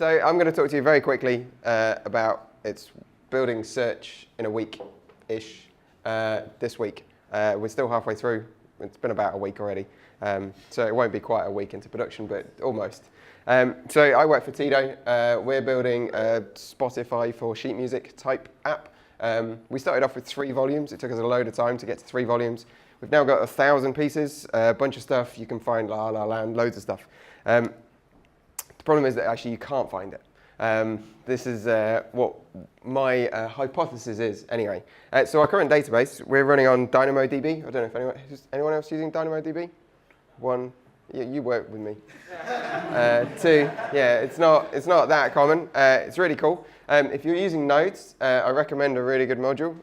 So I'm going to talk to you very quickly about its building search in a week-ish this week. We're still halfway through. It's been about a week already. So it won't be quite a week into production, but almost. So I work for Tido. We're building a Spotify for sheet music type app. We started off with 3 volumes. It took us a load of time to get to 3 volumes. We've now got 1,000 pieces, a bunch of stuff. You can find La La Land, loads of stuff. The problem is that actually you can't find it. This is what my hypothesis is anyway. So our current database, we're running on DynamoDB. I don't know if anyone else using DynamoDB? 1, you work with me. 2, yeah, it's not that common. It's really cool. If you're using nodes, I recommend a really good module.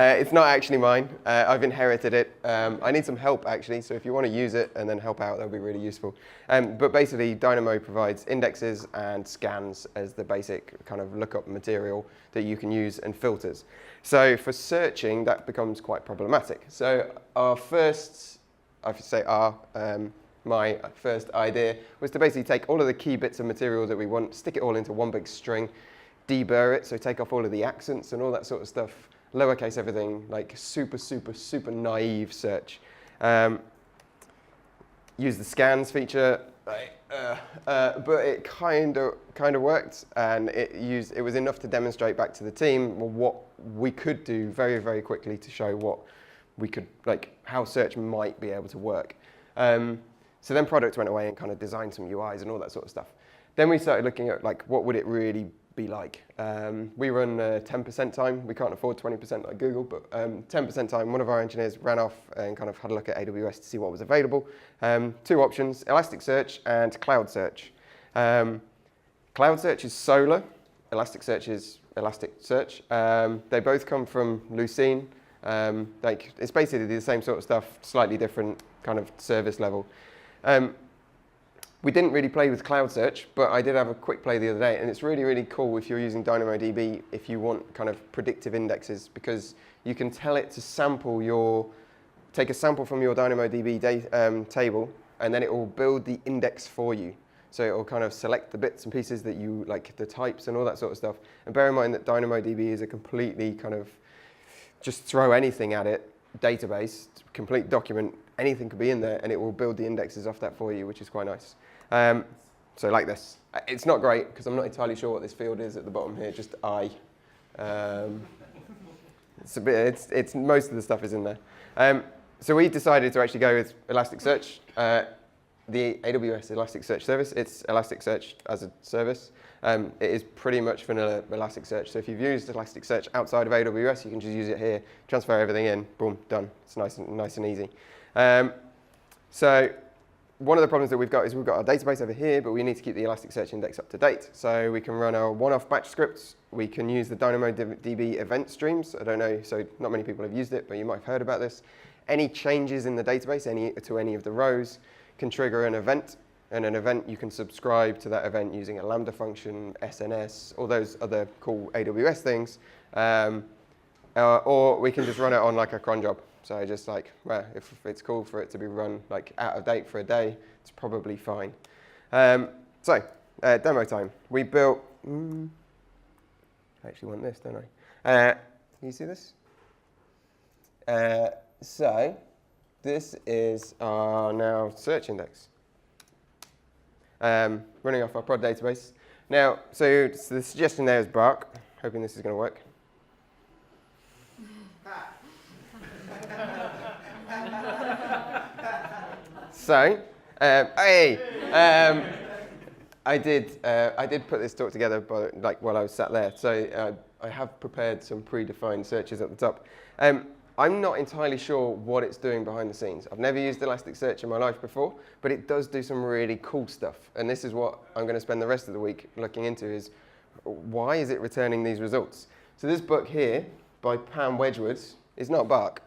It's not actually mine. I've inherited it. I need some help, actually, so if you want to use it and then help out, that would be really useful. But basically, Dynamo provides indexes and scans as the basic kind of lookup material that you can use and filters. So for searching, that becomes quite problematic. So our first, my first idea was to basically take all of the key bits of material that we want, stick it all into one big string, deburr it, so take off all of the accents and all that sort of stuff, lowercase everything, like super naive search. Use the scans feature, but it kind of worked, and it was enough to demonstrate back to the team what we could do very quickly to show what we could, like how search might be able to work. So then product went away and kind of designed some UIs and all that sort of stuff. Then we started looking at like what would it really be like. We run 10% time. We can't afford 20% like Google, but 10% time. One of our engineers ran off and kind of had a look at AWS to see what was available. 2 options, ElasticSearch and CloudSearch. CloudSearch is Solar. ElasticSearch is ElasticSearch. They both come from Lucene. Like it's basically the same sort of stuff, slightly different kind of service level. We didn't really play with CloudSearch, but I did have a quick play the other day, and it's really cool if you're using DynamoDB if you want kind of predictive indexes, because you can tell it to take a sample from your DynamoDB table, and then it will build the index for you. So it will kind of select the bits and pieces that you like, the types and all that sort of stuff. And bear in mind that DynamoDB is a completely kind of just throw anything at it database, complete document, anything could be in there, and it will build the indexes off that for you, which is quite nice. So like this. It's not great because I'm not entirely sure what this field is at the bottom here, just I. It's most of the stuff is in there. So we decided to actually go with Elasticsearch, the AWS ElasticSearch Service. It's Elasticsearch as a service. It is pretty much vanilla Elasticsearch. So if you've used Elasticsearch outside of AWS, you can just use it here, transfer everything in, boom, done. It's nice and easy. So one of the problems that we've got is we've got our database over here, but we need to keep the Elasticsearch index up to date. So we can run our one-off batch scripts. We can use the DynamoDB event streams. I don't know, so not many people have used it, but you might have heard about this. Any changes in the database to any of the rows can trigger an event. And an event, you can subscribe to that event using a Lambda function, SNS, all those other cool AWS things. Or we can just run it on like a cron job. So just like, well, if it's cool for it to be run like out of date for a day, it's probably fine. So demo time. We built, I actually want this, don't I? Can you see this? So this is our now search index. Running off our prod database. Now, so the suggestion there is Bark. Hoping this is going to work. So, I did put this talk together, but like while I was sat there. So I have prepared some predefined searches at the top. I'm not entirely sure what it's doing behind the scenes. I've never used Elasticsearch in my life before, but it does do some really cool stuff. And this is what I'm going to spend the rest of the week looking into is why is it returning these results? So this book here by Pam Wedgwood is not Bark.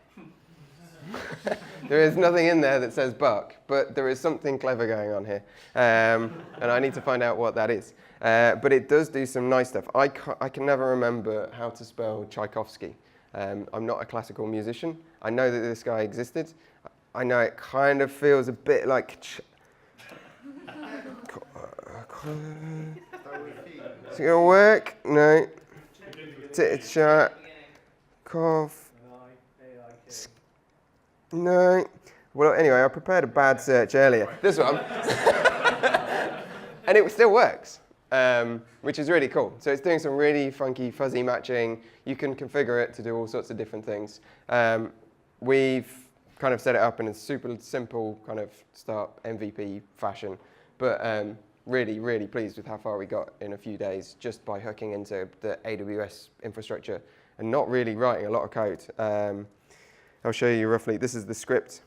There is nothing in there that says Bark, but there is something clever going on here. And I need to find out what that is. But it does do some nice stuff. I can never remember how to spell Tchaikovsky. I'm not a classical musician. I know that this guy existed. I know it kind of feels a bit like Is it gonna work? No. Chat. Cough. No. Well, anyway, I prepared a bad search earlier. This one. And it still works, which is really cool. So it's doing some really funky, fuzzy matching. You can configure it to do all sorts of different things. We've kind of set it up in a super simple kind of start MVP fashion. But really, really pleased with how far we got in a few days just by hooking into the AWS infrastructure and not really writing a lot of code. I'll show you roughly. This is the script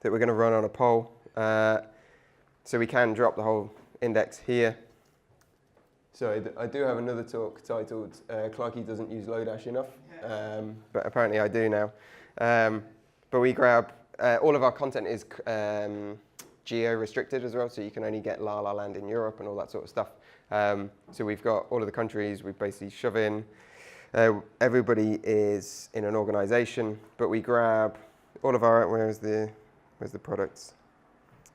that we're going to run on a poll. So we can drop the whole index here. So I do have another talk titled Clarky doesn't use Lodash enough, but apparently I do now. But we grab, all of our content is geo-restricted as well, so you can only get La La Land in Europe and all that sort of stuff. So we've got all of the countries, we basically shove in. Everybody is in an organization, but we grab all of our, where's the products?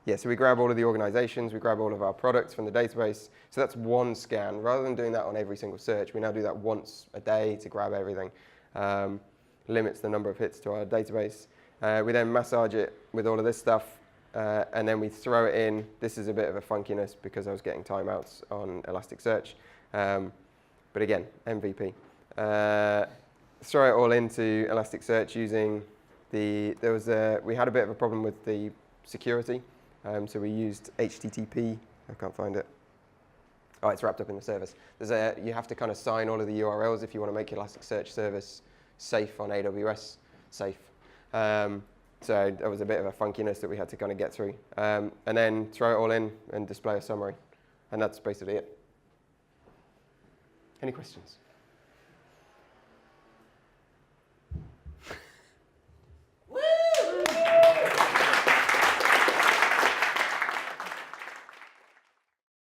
Yeah, so we grab all of the organizations, we grab all of our products from the database. So that's one scan. Rather than doing that on every single search, we now do that once a day to grab everything. Limits the number of hits to our database. We then massage it with all of this stuff, and then we throw it in. This is a bit of a funkiness because I was getting timeouts on Elasticsearch. But again, MVP. Throw it all into Elasticsearch using we had a bit of a problem with the security. So we used HTTP. I can't find it. Oh, it's wrapped up in the service. You have to kind of sign all of the URLs if you want to make Elasticsearch service safe on AWS. Safe. So that was a bit of a funkiness that we had to kind of get through. And then throw it all in and display a summary. And that's basically it. Any questions?